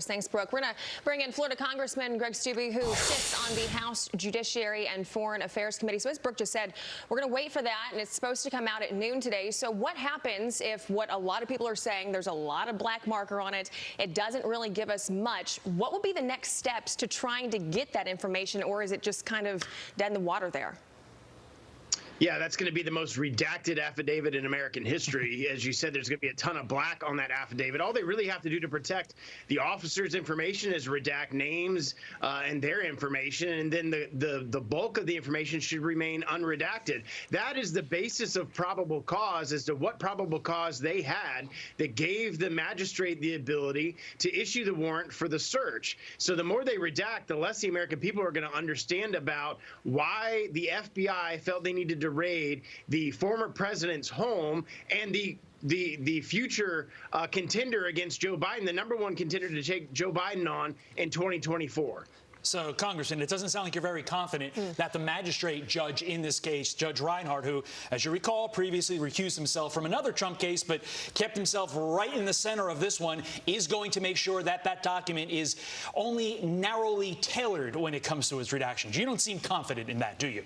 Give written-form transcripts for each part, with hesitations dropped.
Thanks, Brooke. We're going to bring in Florida Congressman Greg Steube, who sits on the House Judiciary and Foreign Affairs Committee. So as Brooke just said, we're going to wait for that, and it's supposed to come out at noon today. So what happens if what a lot of people are saying, there's a lot of black marker on it, it doesn't really give us much? What will be the next steps to trying to get that information, or is it just kind of dead in the water there? Yeah, that's going to be the most redacted affidavit in American history. As you said, there's going to be a ton of black on that affidavit. All they really have to do to protect the officers' information is redact names and their information, and then the bulk of the information should remain unredacted. That is the basis of probable cause, as to what probable cause they had that gave the magistrate the ability to issue the warrant for the search. So the more they redact, the less the American people are going to understand about why the FBI felt they needed to raid the former president's home and the future contender against Joe Biden, the #1 contender to take Joe Biden on in 2024. So, Congressman, it doesn't sound like you're very confident that the magistrate judge in this case, Judge Reinhardt, who, as you recall, previously recused himself from another Trump case but kept himself right in the center of this one, is going to make sure that that document is only narrowly tailored when it comes to its redactions. You don't seem confident in that, do you?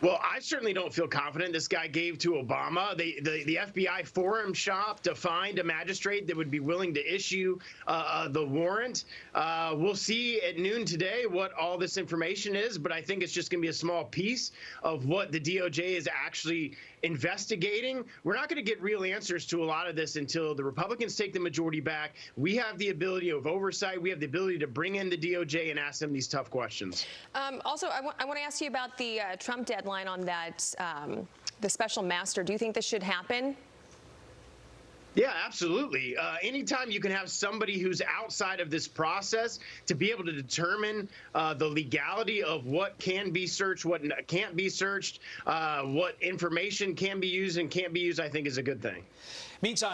Well, I certainly don't feel confident. This guy gave to Obama. The FBI forum shop to find a magistrate that would be willing to issue the warrant. We'll see at noon today what all this information is, but I think it's just going to be a small piece of what the DOJ is actually investigating. We're not going to get real answers to a lot of this until the Republicans take the majority back. We have the ability of oversight. We have the ability to bring in the DOJ and ask them these tough questions. Also, I want to ask you about the Trump deadline on that, the special master. Do you think this should happen? Yeah, absolutely. Anytime you can have somebody who's outside of this process to be able to determine the legality of what can be searched, what can't be searched, what information can be used and can't be used, I think is a good thing. Meantime,